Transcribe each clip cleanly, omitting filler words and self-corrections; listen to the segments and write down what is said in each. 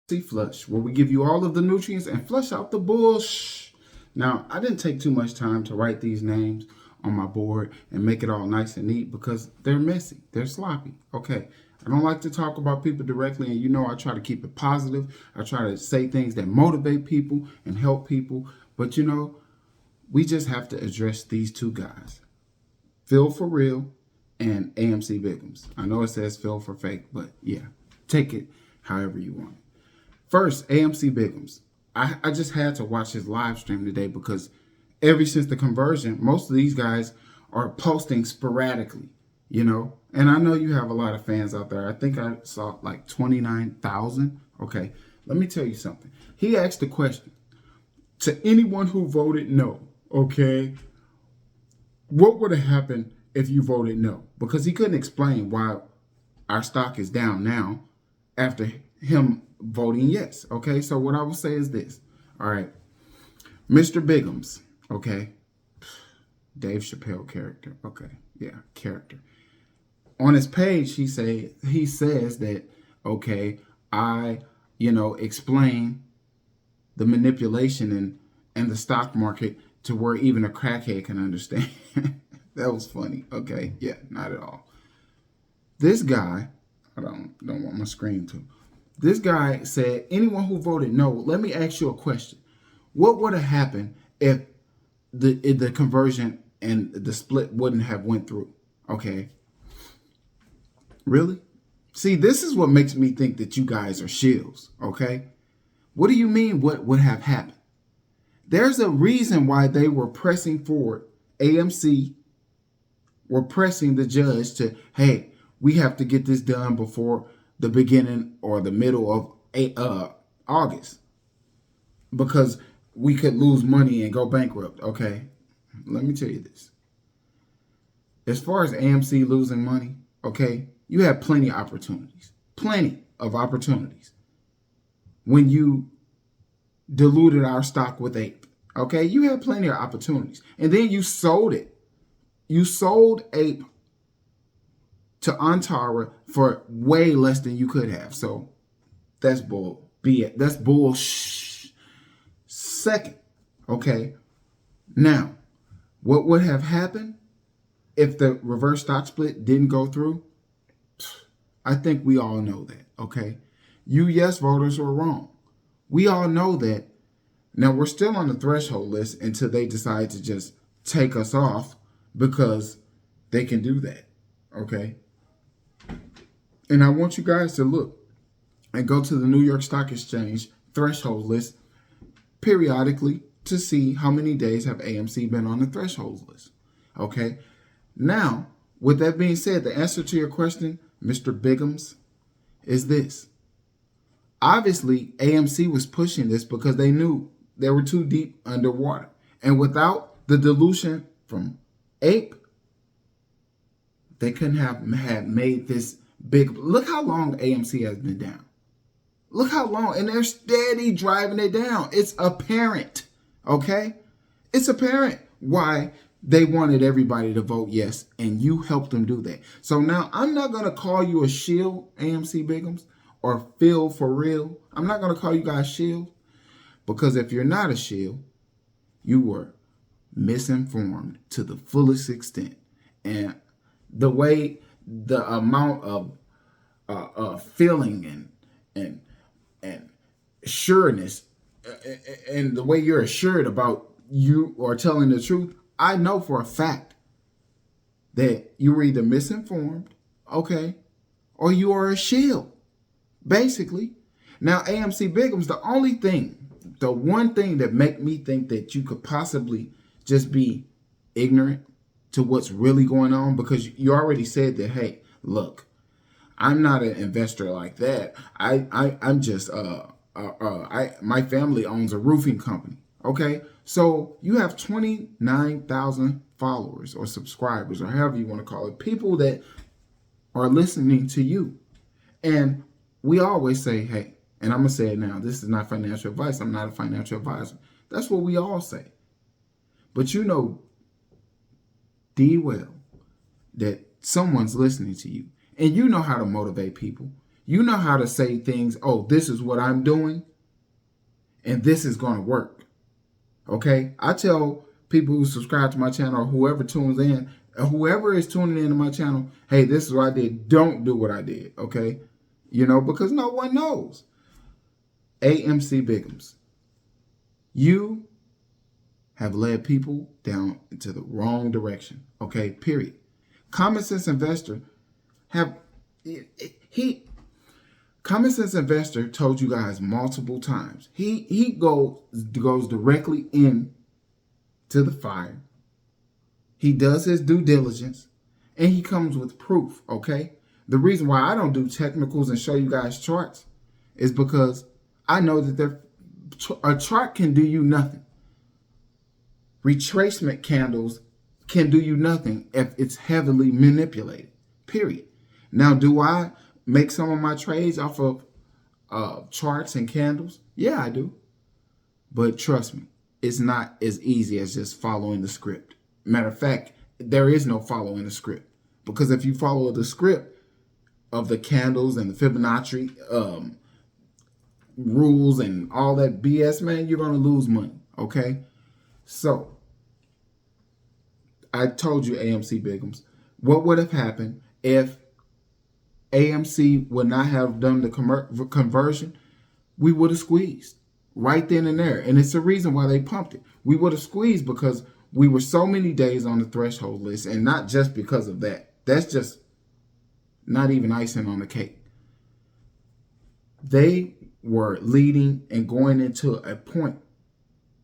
Flush, where we give you all of the nutrients and flush out the bullshit. Now, I didn't take too much time to write these names on my board and make it all nice and neat because they're messy. They're sloppy. Okay. I don't like to talk about people directly, and you know I try to keep it positive. I try to say things that motivate people and help people. But you know, we just have to address these two guys, Phil4real and amcbiggums. I know it says Phil for fake, but yeah, take it however you want it. First, amcbiggums. I just had to watch his live stream today because ever since the conversion, most of these guys are posting sporadically, you know. And I know you have a lot of fans out there. I think I saw like 29,000. Okay, let me tell you something. He asked the question to anyone who voted no, okay, what would have happened if you voted no? Because he couldn't explain why our stock is down now after him voting yes. Okay, so what I will say is this. All right, Mr. Biggums, okay, Dave Chappelle character. Okay, yeah, character. On his page, he says that, okay, I, explain the manipulation and the stock market to where even a crackhead can understand. That was funny. Okay, yeah, not at all. This guy, I don't want my screen to. This guy said, anyone who voted no, let me ask you a question. What would have happened if the conversion and the split wouldn't have went through? Okay. Really? See, this is what makes me think that you guys are shills, okay? What do you mean what would have happened? There's a reason why they were pressing forward. AMC were pressing the judge to, hey, we have to get this done before the beginning or the middle of August because we could lose money and go bankrupt. Okay, let me tell you this. As far as AMC losing money, okay, you have plenty of opportunities. Plenty of opportunities. When you diluted our stock with Ape, okay, you had plenty of opportunities. And then you sold it. You sold Ape to Antara for way less than you could have. So that's bull. That's bull. Second, okay. Now, what would have happened if the reverse stock split didn't go through? I think we all know that, okay? You yes voters were wrong. We all know that. Now, we're still on the threshold list until they decide to just take us off because they can do that, okay? And I want you guys to look and go to the New York Stock Exchange threshold list periodically to see how many days have AMC been on the threshold list, okay? Now, with that being said, the answer to your question, Mr. Biggums, is this. Obviously, AMC was pushing this because they knew they were too deep underwater. And without the dilution from Ape, they couldn't have made this big. Look how long AMC has been down. Look how long. And they're steady driving it down. It's apparent, okay? It's apparent why they wanted everybody to vote yes, and you helped them do that. So now I'm not going to call you a shill, AMC Biggums, or Phil4real. I'm not going to call you guys shield, because if you're not a shield, you were misinformed to the fullest extent. And the way, the amount of feeling and sureness, and the way you're assured about you are telling the truth, I know for a fact that you were either misinformed, okay, or you are a shield, basically. Now, AMC Biggums, the one thing that make me think that you could possibly just be ignorant to what's really going on, because you already said that, hey, look, I'm not an investor like that. I'm just my family owns a roofing company. Okay, so you have 29,000 followers or subscribers or however you want to call it, people that are listening to you. And we always say, hey, and I'm going to say it now, this is not financial advice. I'm not a financial advisor. That's what we all say. But you know D well that someone's listening to you. And you know how to motivate people. You know how to say things, oh, this is what I'm doing, and this is going to work. Okay? I tell people who subscribe to my channel, or whoever tunes in, whoever is tuning into my channel, hey, this is what I did. Don't do what I did. Okay? You know, because no one knows. AMC Biggums, you have led people down into the wrong direction. Okay? Period. Common Sense Investor Common Sense Investor told you guys multiple times. He goes directly in to the fire. He does his due diligence, and he comes with proof, okay? The reason why I don't do technicals and show you guys charts is because I know that a chart can do you nothing. Retracement candles can do you nothing if it's heavily manipulated, period. Now, do I make some of my trades off of charts and candles? Yeah, I do. But trust me, it's not as easy as just following the script. Matter of fact, there is no following the script. Because if you follow the script of the candles and the Fibonacci rules and all that BS, man, you're going to lose money, okay? So, I told you, AMC Biggums, what would have happened if AMC would not have done the conversion? We would have squeezed right then and there. And it's the reason why they pumped it. We would have squeezed because we were so many days on the threshold list, and not just because of that. That's just not even icing on the cake. They were leading and going into a point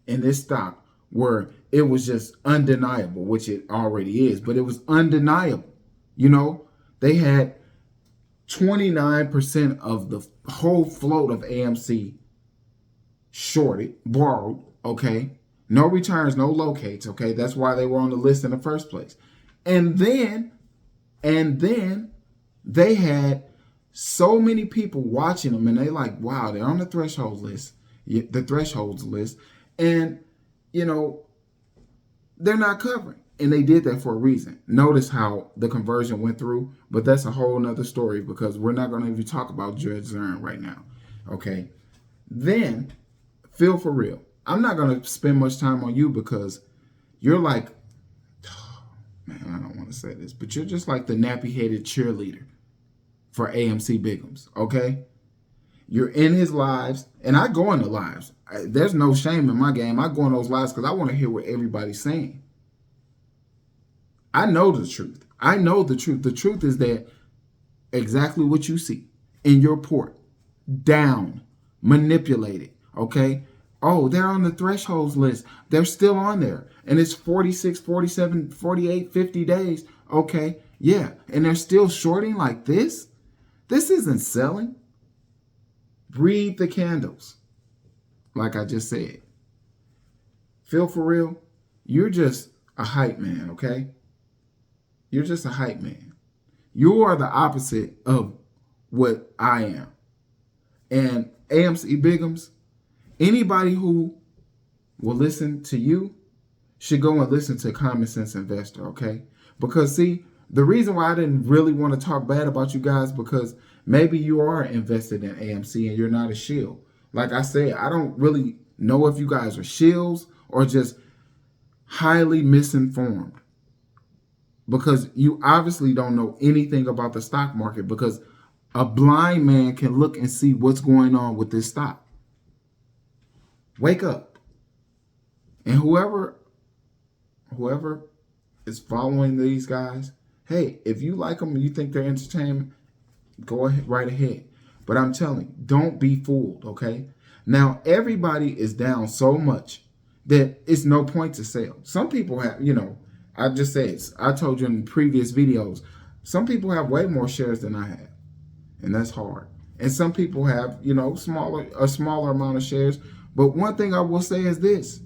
in this stock where it was just undeniable, which it already is, but it was undeniable. You know, they had 29% of the whole float of AMC shorted, borrowed, okay? No returns, no locates, okay? That's why they were on the list in the first place. And then they had so many people watching them, and they like, wow, they're on the thresholds list, and, you know, they're not covering. And they did that for a reason. Notice how the conversion went through, but that's a whole nother story because we're not going to even talk about Judge Zern right now, okay? Then, phil4real. I'm not going to spend much time on you because you're like, oh, man, I don't want to say this, but you're just like the nappy-headed cheerleader for AMC Biggums, okay? You're in his lives, and I go into lives. There's no shame in my game. I go in those lives because I want to hear what everybody's saying. I know the truth. I know the truth. The truth is that exactly what you see in your port, down, manipulated, okay? Oh, they're on the thresholds list. They're still on there. And it's 46, 47, 48, 50 days. Okay, yeah. And they're still shorting like this? This isn't selling. Read the candles. Like I just said. Phil4real, you're just a hype man, okay? You're just a hype man. You are the opposite of what I am. And AMC Biggums, anybody who will listen to you should go and listen to Common Sense Investor, okay? Because, see, the reason why I didn't really want to talk bad about you guys because maybe you are invested in AMC and you're not a shill. Like I said, I don't really know if you guys are shills or just highly misinformed. Because you obviously don't know anything about the stock market because a blind man can look and see what's going on with this stock. Wake up. And whoever is following these guys, hey, if you like them and you think they're entertainment, go ahead, right ahead. But I'm telling you, don't be fooled, okay? Now, everybody is down so much that it's no point to sell. Some people have, you know, I just said, I told you in previous videos, some people have way more shares than I have. And that's hard. And some people have, you know, a smaller amount of shares. But one thing I will say is this.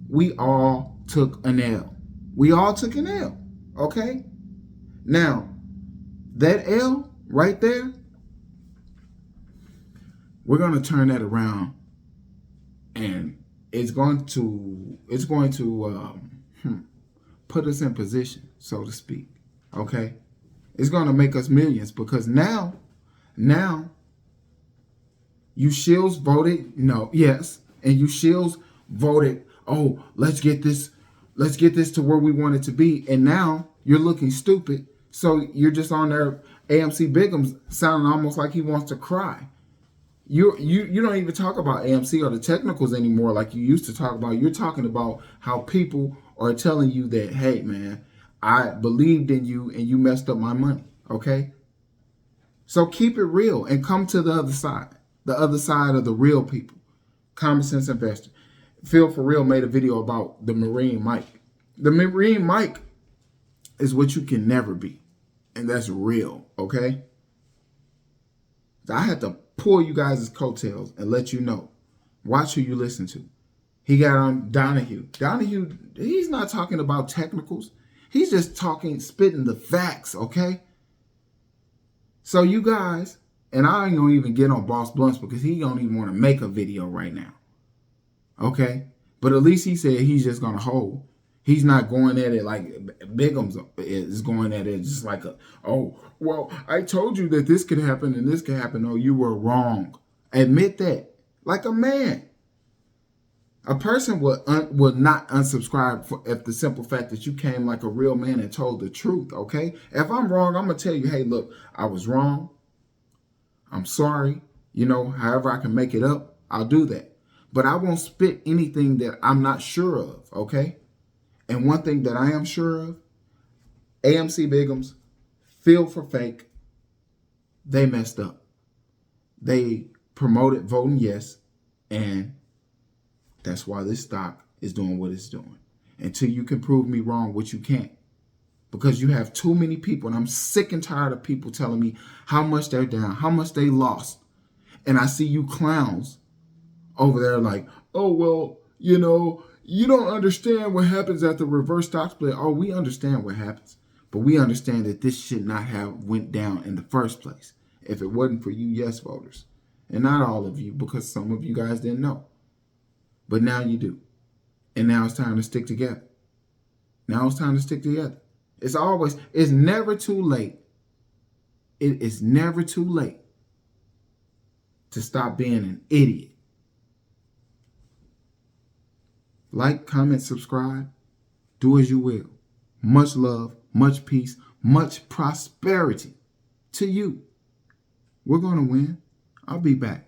We all took an L. We all took an L. Okay? Now, that L right there, we're going to turn that around. And it's going to put us in position, so to speak. Okay? It's going to make us millions because now Now, you shills voted no, yes, and you shills voted, oh, let's get this to where we want it to be. And now you're looking stupid. So you're just on there, AMC Biggums sounding almost like he wants to cry. You don't even talk about AMC or the technicals anymore like you used to talk about. You're talking about how people are telling you that, hey man, I believed in you and you messed up my money. Okay? So keep it real and come to the other side of the real people. Common sense investor. Phil4real made a video about the Marine Mike. The Marine Mike is what you can never be. And that's real, okay? I had to pull you guys' coattails and let you know. Watch who you listen to. He got on Donahue. Donahue, he's not talking about technicals. He's just spitting the facts, okay? So you guys, and I ain't gonna even get on Boss Blunts because he don't even want to make a video right now. Okay? But at least he said he's just gonna hold. He's not going at it like Biggums is going at it just like oh, well, I told you that this could happen and this could happen. Oh, you were wrong. Admit that. Like a man. A person will not unsubscribe if the simple fact that you came like a real man and told the truth, okay? If I'm wrong, I'm going to tell you, hey, look, I was wrong. I'm sorry. You know, however I can make it up, I'll do that. But I won't spit anything that I'm not sure of, okay? And one thing that I am sure of, AMC Biggums, Phil4Fake, they messed up. They promoted voting yes, and that's why this stock is doing what it's doing. Until you can prove me wrong, which you can't. Because you have too many people, and I'm sick and tired of people telling me how much they're down, how much they lost. And I see you clowns over there like, oh, well, you know, you don't understand what happens at the reverse stock split. Oh, we understand what happens. But we understand that this should not have went down in the first place if it wasn't for you yes voters. And not all of you, because some of you guys didn't know. But now you do. And now it's time to stick together. Now it's time to stick together. It's never too late. It is never too late to stop being an idiot. Like, comment, subscribe. Do as you will. Much love, much peace, much prosperity to you. We're going to win. I'll be back.